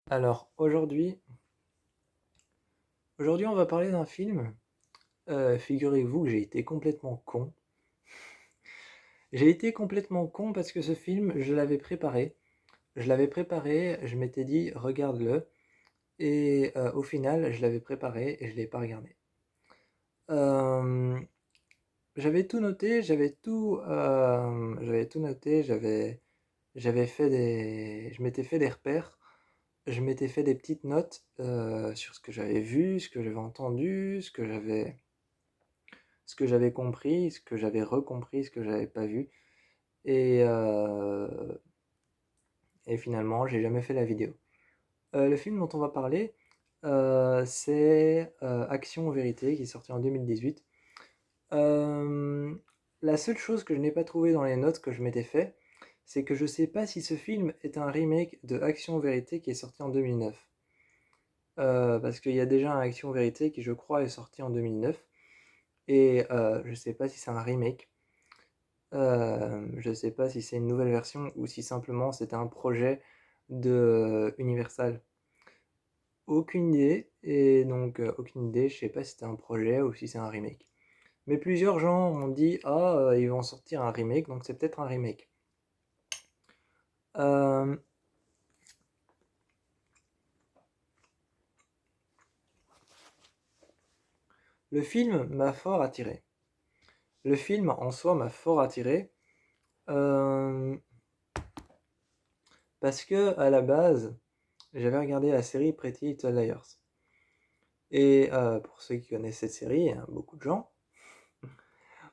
Alors aujourd'hui on va parler d'un film. Figurez-vous que j'ai été complètement con. J'ai été complètement con parce que ce film, je l'avais préparé. Je m'étais dit regarde-le. Et au final, je l'avais préparé et je l'ai pas regardé. Euh, j'avais tout noté, j'avais tout noté, je m'étais fait des repères. Je m'étais fait des petites notes sur ce que j'avais vu, ce que j'avais entendu, ce que j'avais compris, ce que j'avais recompris, ce que j'avais pas vu. Et, euh, et finalement, j'ai jamais fait la vidéo. Le film dont on va parler, c'est Action Vérité, qui est sorti en 2018. Euh, la seule chose que je n'ai pas trouvé dans les notes que je m'étais fait, c'est que je sais pas si ce film est un remake de Action Vérité qui est sorti en 2009. Parce qu'il y a déjà un Action Vérité qui, je crois, est sorti en 2009. Et je sais pas si c'est un remake. Je sais pas si c'est une nouvelle version ou si simplement c'était un projet de Universal. Aucune idée, et donc aucune idée, je sais pas si c'était un projet ou si c'est un remake. Mais plusieurs gens ont dit ah ils vont sortir un remake, donc c'est peut-être un remake. Euh, le film m'a fort attiré. Le film en soi m'a fort attiré euh, parce que à la base j'avais regardé la série Pretty Little Liars. Et pour ceux qui connaissent cette série, il y a beaucoup de gens.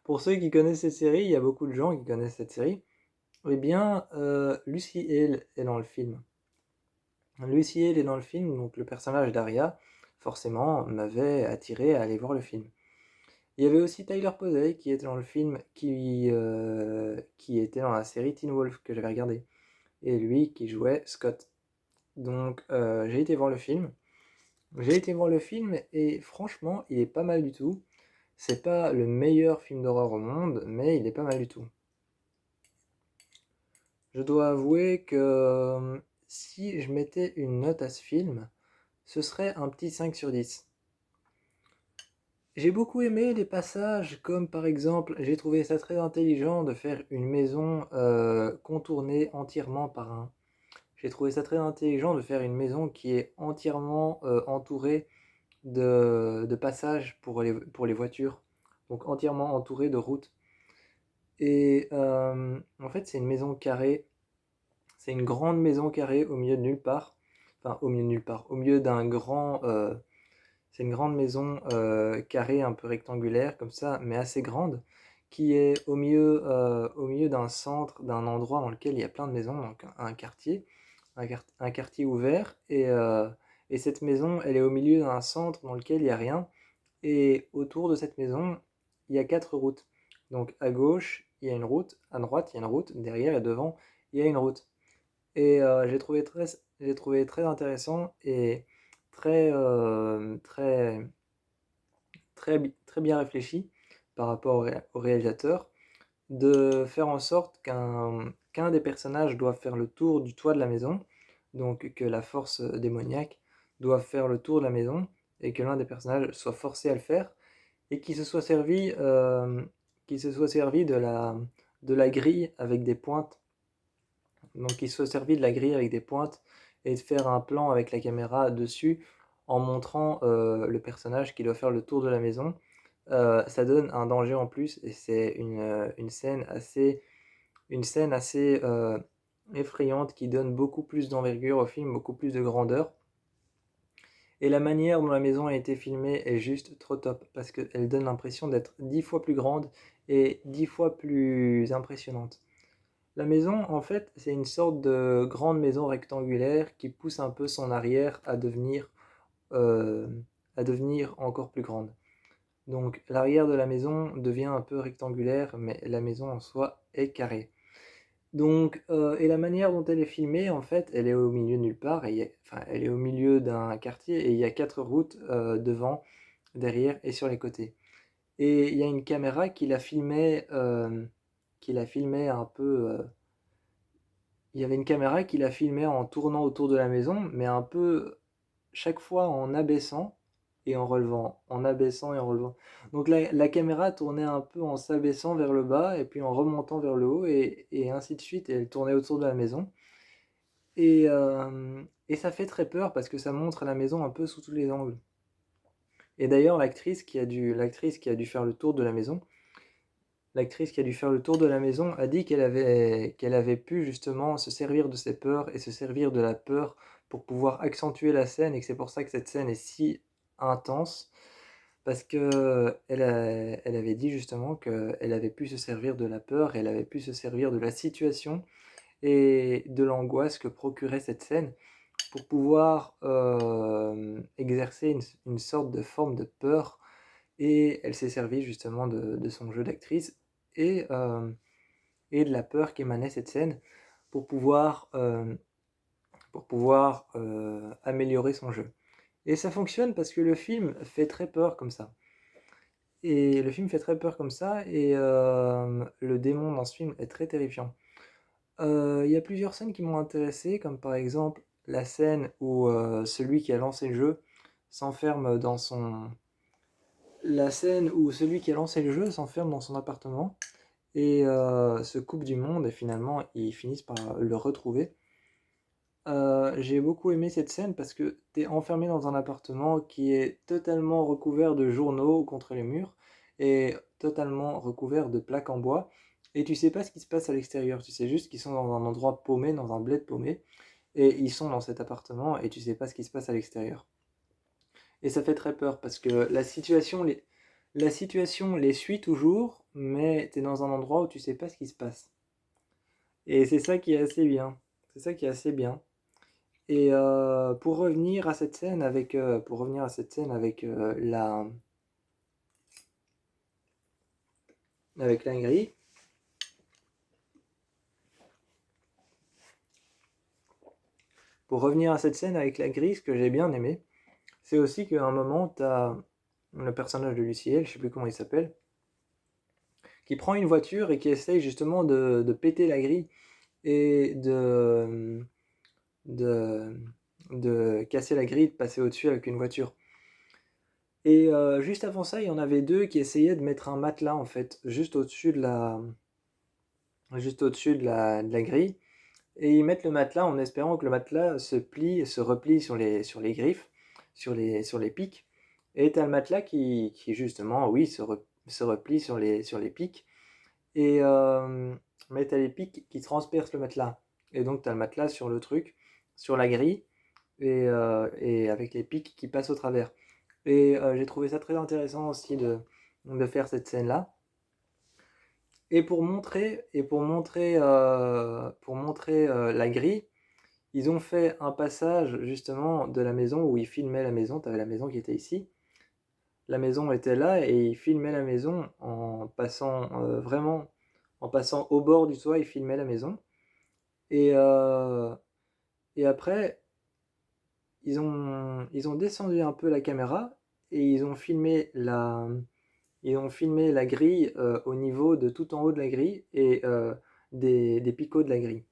Pour ceux qui connaissent cette série, il y a beaucoup de gens qui connaissent cette série. Eh bien, Lucy Hale est dans le film. Lucy Hale est dans le film, donc le personnage d'Aria, forcément, m'avait attiré à aller voir le film. Il y avait aussi Tyler Posey qui était dans le film, qui était dans la série Teen Wolf que j'avais regardé. Et lui qui jouait Scott. Donc j'ai été voir le film. J'ai été voir le film et franchement, il est pas mal du tout. C'est pas le meilleur film d'horreur au monde, mais il est pas mal du tout. Je dois avouer que si je mettais une note à ce film, ce serait un petit 5 sur 10. J'ai beaucoup aimé les passages comme par exemple, j'ai trouvé ça très intelligent de faire une maison contournée entièrement par un... J'ai trouvé ça très intelligent de faire une maison qui est entièrement entourée de passages pour les voitures, donc entièrement entourée de routes. Et en fait, c'est une maison carrée. C'est une grande maison carrée au milieu de nulle part. Enfin, au milieu de nulle part. Au milieu d'un grand. C'est une grande maison carrée, un peu rectangulaire, comme ça, mais assez grande, qui est au milieu d'un centre, d'un endroit dans lequel il y a plein de maisons, donc un quartier, un quartier ouvert. Et cette maison, elle est au milieu d'un centre dans lequel il n'y a rien. Et autour de cette maison, il y a quatre routes. Donc à gauche, il y a une route, à droite, il y a une route, derrière et devant, il y a une route. Et j'ai trouvé très intéressant et très, très bien réfléchi par rapport au réalisateur de faire en sorte qu'un des personnages doit faire le tour du toit de la maison, donc que la force démoniaque doit faire le tour de la maison et que l'un des personnages soit forcé à le faire et qu'il se soit servi de la grille avec des pointes. Donc il se soit servi de la grille avec des pointes et de faire un plan avec la caméra dessus en montrant le personnage qui doit faire le tour de la maison. Ça donne un danger en plus et c'est une scène assez effrayante qui donne beaucoup plus d'envergure au film, beaucoup plus de grandeur. Et la manière dont la maison a été filmée est juste trop top parce qu'elle donne l'impression d'être 10 fois plus grande et 10 fois plus impressionnante. La maison, en fait, c'est une sorte de grande maison rectangulaire qui pousse un peu son arrière euh, à devenir encore plus grande. Donc l'arrière de la maison devient un peu rectangulaire, mais la maison en soi est carrée. Donc, et la manière dont elle est filmée, en fait, elle est au milieu de nulle part, enfin, elle est au milieu d'un quartier et il y a quatre routes devant, derrière et sur les côtés. Et il y a une caméra qui la filmait un peu. il y avait une caméra qui la filmait en tournant autour de la maison, mais un peu chaque fois en abaissant et en relevant, en abaissant et en relevant. Donc la caméra tournait un peu en s'abaissant vers le bas et puis en remontant vers le haut et ainsi de suite, et elle tournait autour de la maison. Et ça fait très peur parce que ça montre la maison un peu sous tous les angles. Et d'ailleurs, l'actrice qui a dû faire le tour de la maison, l'actrice qui a dû faire le tour de la maison a dit qu'elle avait pu justement se servir de ses peurs et se servir de la peur pour pouvoir accentuer la scène, et que c'est pour ça que cette scène est si intense, parce que elle avait dit justement qu'elle avait pu se servir de la peur, et elle avait pu se servir de la situation et de l'angoisse que procurait cette scène pour pouvoir exercer une sorte de forme de peur. Et elle s'est servie justement de son jeu d'actrice et, euh, et de la peur qu'émanait cette scène pour pouvoir améliorer son jeu. Et ça fonctionne parce que le film fait très peur comme ça. Et le film fait très peur comme ça, et le démon dans ce film est très terrifiant. Il y a plusieurs scènes qui m'ont intéressé, comme par exemple la scène où celui qui a lancé le jeu s'enferme dans son... La scène où celui qui a lancé le jeu s'enferme dans son appartement et se coupe du monde, et finalement ils finissent par le retrouver. J'ai beaucoup aimé cette scène parce que t'es enfermé dans un appartement qui est totalement recouvert de journaux contre les murs et totalement recouvert de plaques en bois, et tu sais pas ce qui se passe à l'extérieur, tu sais juste qu'ils sont dans un endroit paumé, dans un bled paumé, et ils sont dans cet appartement et tu sais pas ce qui se passe à l'extérieur. Et ça fait très peur parce que la situation les suit toujours, mais t'es dans un endroit où tu sais pas ce qui se passe. Et c'est ça qui est assez bien. C'est ça qui est assez bien. Et pour revenir à cette scène avec la grille, pour revenir à cette scène avec la grille, ce que j'ai bien aimé, c'est aussi qu'à un moment, t'as le personnage de Luciel, je sais plus comment il s'appelle, qui prend une voiture et qui essaye justement de péter la grille et de, de casser la grille, de passer au-dessus avec une voiture. Et juste avant ça, il y en avait deux qui essayaient de mettre un matelas en fait, juste au-dessus de la grille. Et ils mettent le matelas en espérant que le matelas se plie et se replie sur les griffes, sur les pics. Et tu as le matelas qui justement, oui, se replie sur les pics. Et, mais tu as les pics qui transpercent le matelas. Et donc tu as le matelas sur le truc, sur la grille, et avec les pics qui passent au travers. Et j'ai trouvé ça très intéressant aussi de faire cette scène-là. Et pour montrer la grille, ils ont fait un passage justement de la maison où ils filmaient la maison. Tu avais la maison qui était ici. La maison était là et ils filmaient la maison en passant vraiment, en passant au bord du toit, ils filmaient la maison. Et, euh, et après, ils ont descendu un peu la caméra et ils ont filmé la grille au niveau de tout en haut de la grille et des picots de la grille.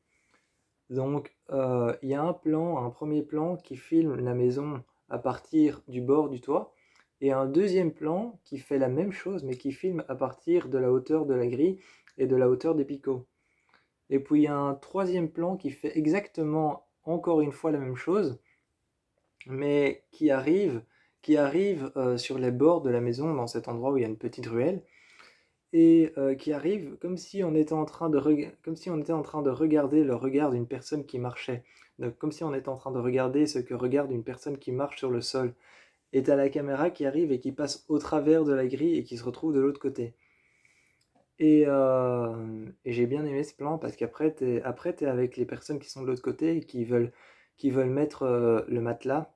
Donc, il y a un premier plan qui filme la maison à partir du bord du toit, et un deuxième plan qui fait la même chose, mais qui filme à partir de la hauteur de la grille et de la hauteur des picots. Et puis, il y a un troisième plan qui fait exactement encore une fois la même chose, mais qui arrive sur les bords de la maison, dans cet endroit où il y a une petite ruelle, et qui arrive comme si on était en train comme si on était en train de regarder le regard d'une personne qui marchait. Donc, comme si on était en train de regarder ce que regarde une personne qui marche sur le sol. Et t'as la caméra qui arrive et qui passe au travers de la grille et qui se retrouve de l'autre côté. Et j'ai bien aimé ce plan parce qu'après t'es avec les personnes qui sont de l'autre côté et qui veulent mettre le matelas,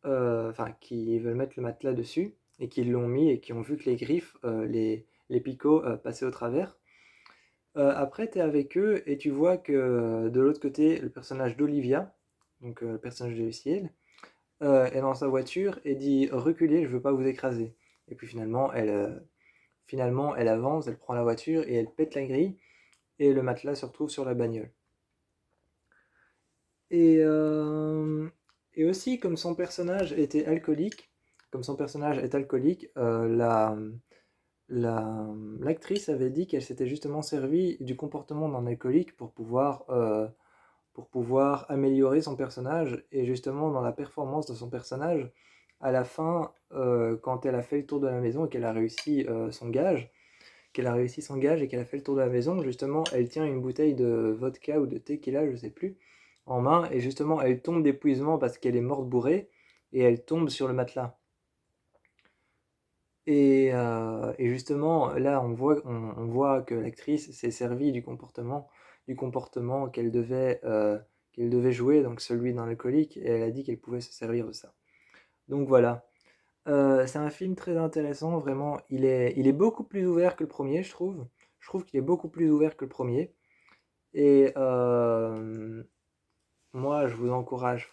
enfin qui veulent mettre le matelas dessus et qui l'ont mis et qui ont vu que les griffes, les picots passaient au travers. Après, tu es avec eux et tu vois que de l'autre côté, le personnage d'Olivia, donc le personnage de Ciel, est dans sa voiture et dit reculez, je veux pas vous écraser. Et puis finalement, elle avance, elle prend la voiture et elle pète la grille et le matelas se retrouve sur la bagnole. Et, euh, et aussi, comme son personnage était alcoolique, comme son personnage est alcoolique, la- l'actrice avait dit qu'elle s'était justement servie du comportement d'un alcoolique pour pouvoir améliorer son personnage. Et justement, dans la performance de son personnage, à la fin, quand elle a fait le tour de la maison et qu'elle a réussi son gage, et qu'elle a fait le tour de la maison, justement, elle tient une bouteille de vodka ou de tequila, je sais plus, en main, et justement, elle tombe d'épuisement parce qu'elle est morte bourrée, et elle tombe sur le matelas. Et justement, là, on voit que l'actrice s'est servie du comportement qu'elle devait jouer, donc celui d'un alcoolique, et elle a dit qu'elle pouvait se servir de ça. Donc voilà. C'est un film très intéressant, vraiment. Il est beaucoup plus ouvert que le premier, je trouve. Je trouve qu'il est beaucoup plus ouvert que le premier. Et moi, je vous encourage,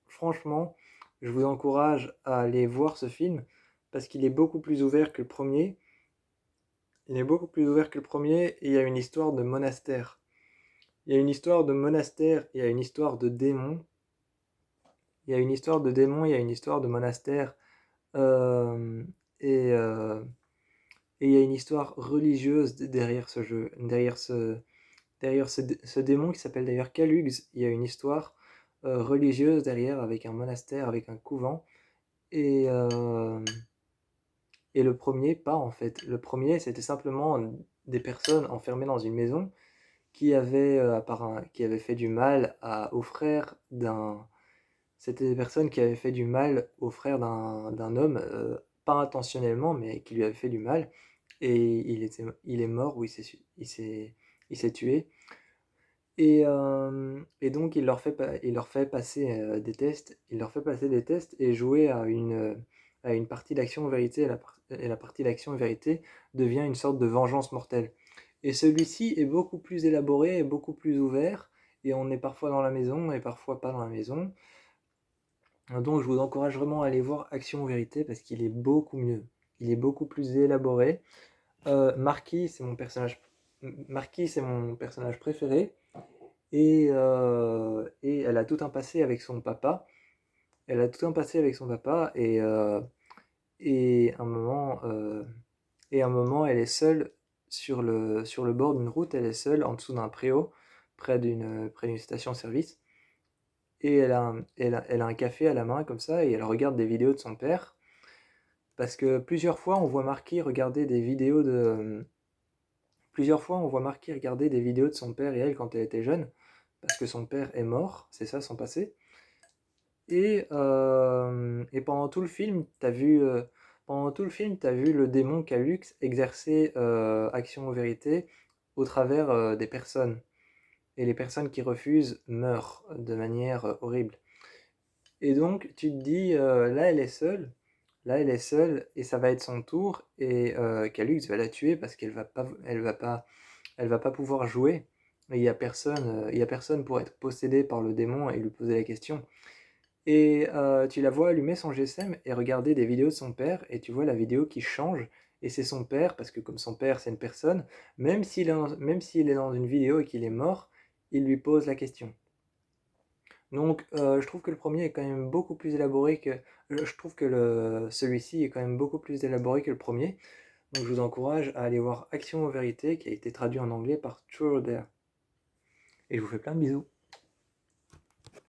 franchement, je vous encourage à aller voir ce film parce qu'il est beaucoup plus ouvert que le premier. Il est beaucoup plus ouvert que le premier et il y a une histoire de monastère. Il y a une histoire de monastère, il y a une histoire de démons. Il y a une histoire de démons, il y a une histoire de monastère. euh, et, euh, et il y a une histoire religieuse derrière ce jeu, derrière ce démon qui s'appelle d'ailleurs Caluxe. Il y a une histoire religieuse derrière avec un monastère, avec un couvent. Et, euh, et le premier, pas en fait. Le premier, c'était simplement des personnes enfermées dans une maison qui avaient fait du mal aux frères d'un. C'était des personnes qui avaient fait du mal aux frères d'un homme, pas intentionnellement, mais qui lui avaient fait du mal. Et il est mort ou il s'est tué. Et donc il leur fait passer des tests, et jouer à une partie d'action-vérité. Et la partie d'action-vérité devient une sorte de vengeance mortelle. Et celui-ci est beaucoup plus élaboré et beaucoup plus ouvert, et on est parfois dans la maison et parfois pas dans la maison. Donc je vous encourage vraiment à aller voir Action-Vérité parce qu'il est beaucoup mieux. Il est beaucoup plus élaboré. Marquis, c'est mon personnage préféré. Et elle a tout un passé avec son papa. Elle a tout un passé avec son papa et un moment, elle est seule sur le bord d'une route. Elle est seule en dessous d'un préau, près d'une station-service. Et elle a un café à la main comme ça et elle regarde des vidéos de son père. Parce que plusieurs fois on voit Marquis regarder des vidéos de son père et elle quand elle était jeune. Parce que son père est mort, c'est ça son passé. Et pendant tout le film, t'as vu le démon Calux exercer action ou vérité au travers des personnes. Et les personnes qui refusent meurent de manière horrible. Et donc, tu te dis, là, elle est seule, et ça va être son tour, et Calux va la tuer parce elle va pas pouvoir jouer. Et il y a personne pour être possédé par le démon et lui poser la question. Et tu la vois allumer son GSM et regarder des vidéos de son père, et tu vois la vidéo qui change, et c'est son père, parce que comme son père c'est une personne, même s'il est dans une vidéo et qu'il est mort, il lui pose la question. Donc je trouve que le premier est quand même beaucoup plus élaboré que. Je trouve que celui-ci est quand même beaucoup plus élaboré que le premier. Donc je vous encourage à aller voir Action ou Vérité, qui a été traduit en anglais par True or Dare. Et je vous fais plein de bisous.